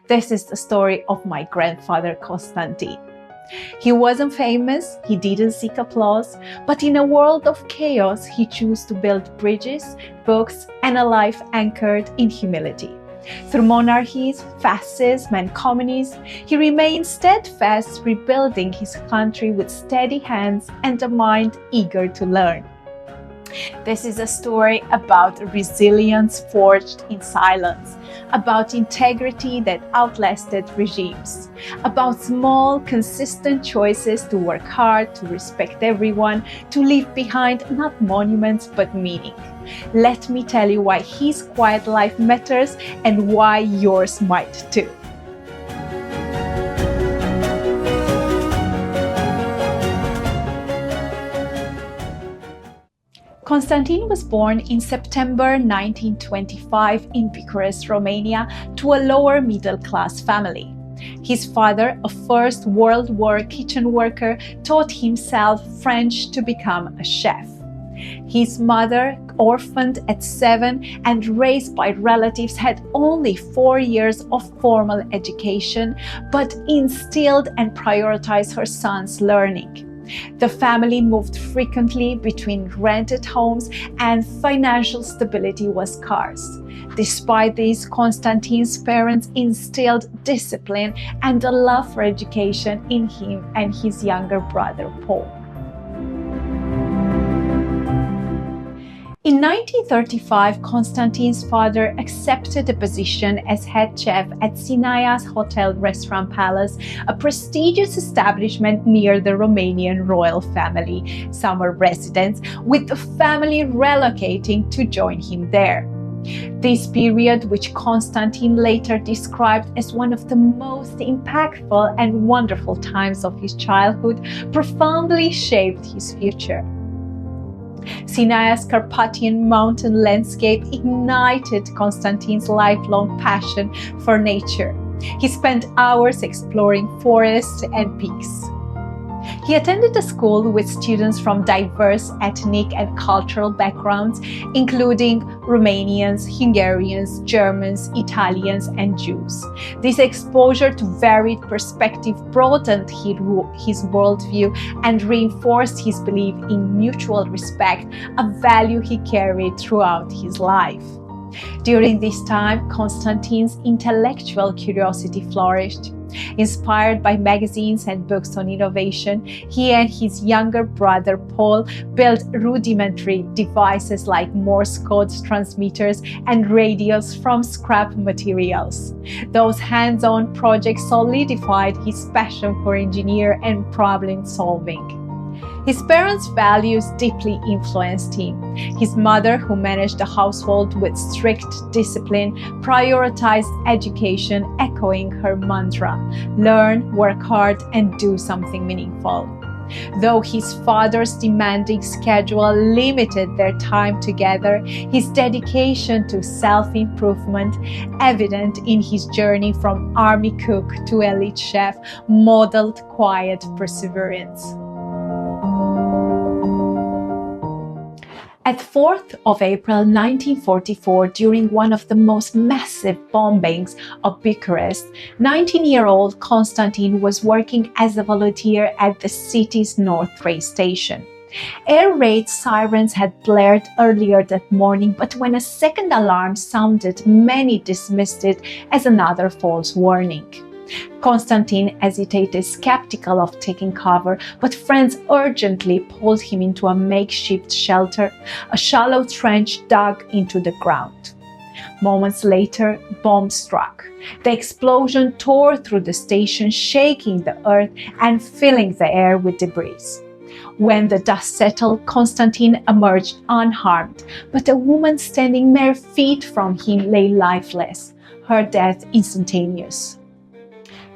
This is the story of my grandfather Constantin. He wasn't famous, he didn't seek applause, but in a world of chaos, he chose to build bridges, books, and a life anchored in humility. Through monarchies, fascism, and communism, he remained steadfast, rebuilding his country with steady hands and a mind eager to learn. This is a story about resilience forged in silence, about integrity that outlasted regimes, about small, consistent choices to work hard, to respect everyone, to leave behind not monuments but meaning. Let me tell you why his quiet life matters and why yours might too. Constantin was born in September 1925 in Bucharest, Romania, to a lower middle-class family. His father, a First World War kitchen worker, taught himself French to become a chef. His mother, orphaned at 7 and raised by relatives, had only 4 years of formal education, but instilled and prioritized her son's learning. The family moved frequently between rented homes and financial stability was scarce. Despite this, Constantin's parents instilled discipline and a love for education in him and his younger brother Paul. In 1935, Constantin's father accepted a position as head chef at Sinaya's Hotel Restaurant Palace, a prestigious establishment near the Romanian royal family summer residence, with the family relocating to join him there. This period, which Constantin later described as one of the most impactful and wonderful times of his childhood, profoundly shaped his future. Sinaya's Carpathian mountain landscape ignited Constantin's lifelong passion for nature. He spent hours exploring forests and peaks. He attended a school with students from diverse ethnic and cultural backgrounds, including Romanians, Hungarians, Germans, Italians, and Jews. This exposure to varied perspectives broadened his worldview and reinforced his belief in mutual respect, a value he carried throughout his life. During this time, Constantin's intellectual curiosity flourished. Inspired by magazines and books on innovation, he and his younger brother Paul built rudimentary devices like Morse code transmitters and radios from scrap materials. Those hands-on projects solidified his passion for engineering and problem solving. His parents' values deeply influenced him. His mother, who managed a household with strict discipline, prioritized education, echoing her mantra: learn, work hard, and do something meaningful. Though his father's demanding schedule limited their time together, his dedication to self-improvement, evident in his journey from army cook to elite chef, modeled quiet perseverance. At 4th of April 1944, during one of the most massive bombings of Bucharest, 19-year-old Constantin was working as a volunteer at the city's North train station. Air raid sirens had blared earlier that morning, but when a second alarm sounded, many dismissed it as another false warning. Constantin hesitated, skeptical of taking cover, but friends urgently pulled him into a makeshift shelter, a shallow trench dug into the ground. Moments later, bombs struck. The explosion tore through the station, shaking the earth and filling the air with debris. When the dust settled, Constantin emerged unharmed, but a woman standing mere feet from him lay lifeless, her death instantaneous.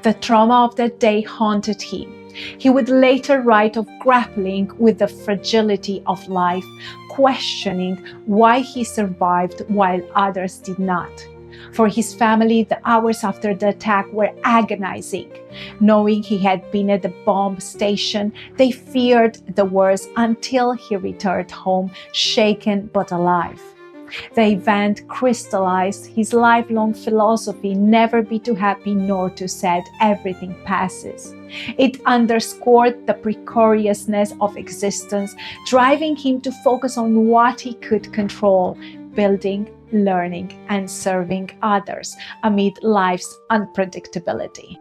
The trauma of that day haunted him. He would later write of grappling with the fragility of life, questioning why he survived while others did not. For his family, the hours after the attack were agonizing. Knowing he had been at the bomb station, they feared the worst until he returned home, shaken but alive. The event crystallized his lifelong philosophy, never be too happy nor too sad, everything passes. It underscored the precariousness of existence, driving him to focus on what he could control, building, learning, and serving others amid life's unpredictability.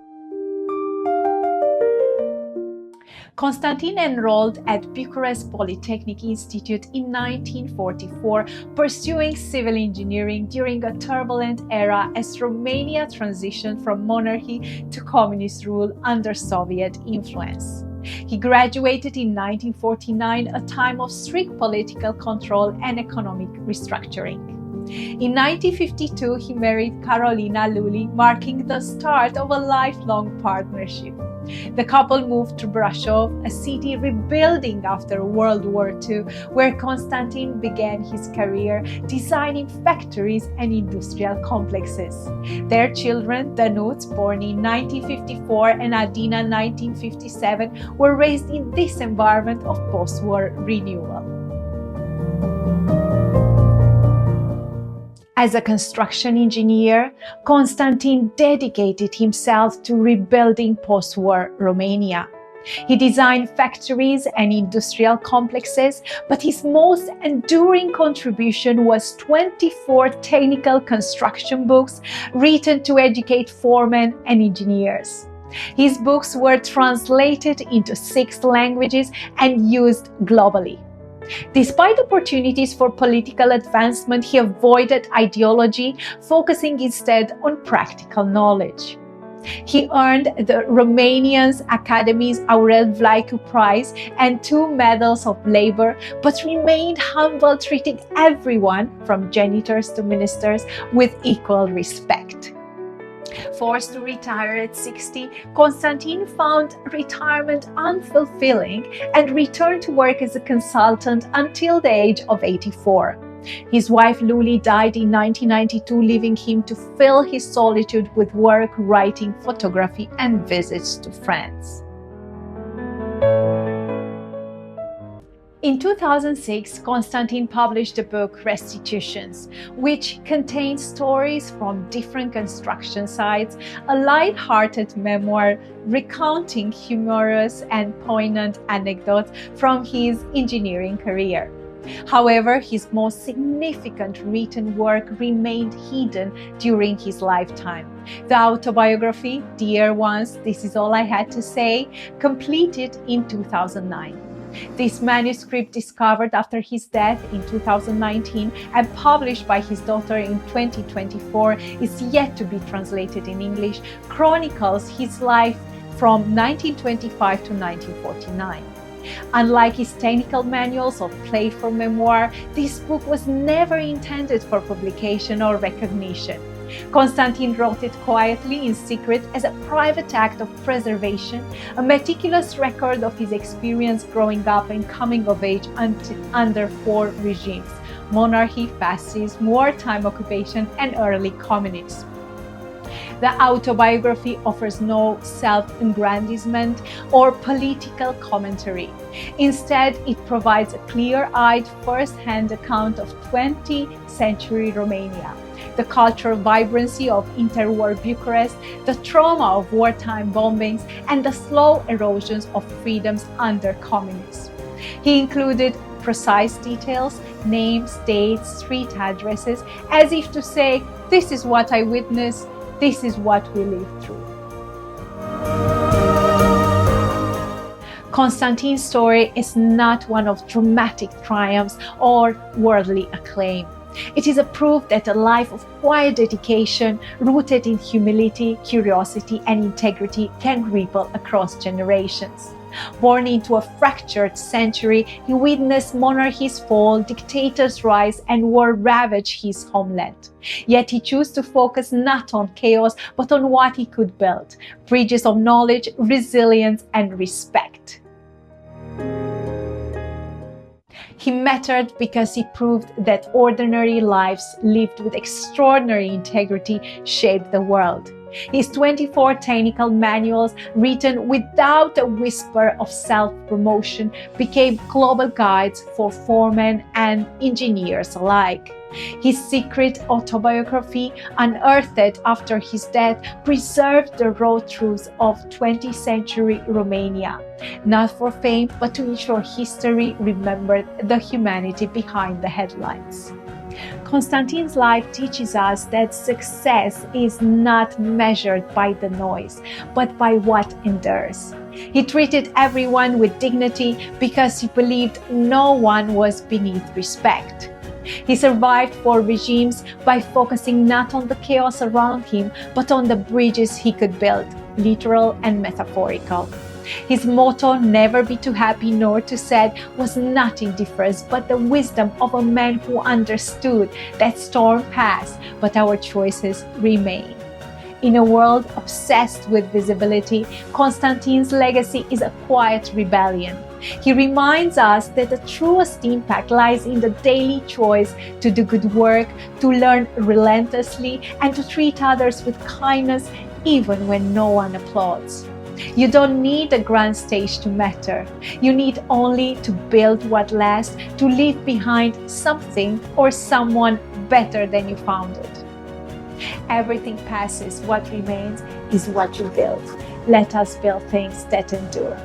Constantin enrolled at Bucharest Polytechnic Institute in 1944, pursuing civil engineering during a turbulent era as Romania transitioned from monarchy to communist rule under Soviet influence. He graduated in 1949, a time of strict political control and economic restructuring. In 1952, he married Carolina Luli, marking the start of a lifelong partnership. The couple moved to Brașov, a city rebuilding after World War II, where Constantin began his career designing factories and industrial complexes. Their children, Danuț, born in 1954, and Adina, 1957, were raised in this environment of post-war renewal. As a construction engineer, Constantin dedicated himself to rebuilding post-war Romania. He designed factories and industrial complexes, but his most enduring contribution was 24 technical construction books written to educate foremen and engineers. His books were translated into 6 languages and used globally. Despite opportunities for political advancement, he avoided ideology, focusing instead on practical knowledge. He earned the Romanian Academy's Radulecu Prize and 2 medals of labor, but remained humble, treating everyone, from janitors to ministers, with equal respect. Forced to retire at 60, Constantin found retirement unfulfilling and returned to work as a consultant until the age of 84. His wife Luli died in 1992, leaving him to fill his solitude with work, writing, photography, and visits to France. In 2006, Constantin published the book Restitutions, which contains stories from different construction sites, a light-hearted memoir recounting humorous and poignant anecdotes from his engineering career. However, his most significant written work remained hidden during his lifetime. The autobiography, Dear Ones, This Is All I Had to Say, completed in 2009. This manuscript, discovered after his death in 2019 and published by his daughter in 2024, is yet to be translated in English, chronicles his life from 1925 to 1949. Unlike his technical manuals of playful memoir, this book was never intended for publication or recognition. Constantin wrote it quietly in secret as a private act of preservation, a meticulous record of his experience growing up and coming of age under 4 regimes: monarchy, fascism, wartime occupation, and early communism. The autobiography offers no self-aggrandizement or political commentary. Instead, it provides a clear-eyed, first-hand account of 20th century Romania, the cultural vibrancy of interwar Bucharest, the trauma of wartime bombings, and the slow erosions of freedoms under communism. He included precise details, names, dates, street addresses, as if to say, "This is what I witnessed, this is what we lived through." Constantin's story is not one of dramatic triumphs or worldly acclaim. It is a proof that a life of quiet dedication, rooted in humility, curiosity, and integrity, can ripple across generations. Born into a fractured century, he witnessed monarchies fall, dictators rise, and war ravage his homeland. Yet he chose to focus not on chaos, but on what he could build: bridges of knowledge, resilience, and respect. He mattered because he proved that ordinary lives lived with extraordinary integrity shaped the world. His 24 technical manuals, written without a whisper of self-promotion, became global guides for foremen and engineers alike. His secret autobiography, unearthed after his death, preserved the raw truths of 20th century Romania, not for fame, but to ensure history remembered the humanity behind the headlines. Constantin's life teaches us that success is not measured by the noise, but by what endures. He treated everyone with dignity because he believed no one was beneath respect. He survived 4 regimes by focusing not on the chaos around him, but on the bridges he could build, literal and metaphorical. His motto, never be too happy nor too sad, was not indifference, but the wisdom of a man who understood that storm passed, but our choices remain. In a world obsessed with visibility, Constantin's legacy is a quiet rebellion. He reminds us that the truest impact lies in the daily choice to do good work, to learn relentlessly, and to treat others with kindness even when no one applauds. You don't need a grand stage to matter. You need only to build what lasts, to leave behind something or someone better than you found it. Everything passes. What remains is what you build. Let us build things that endure.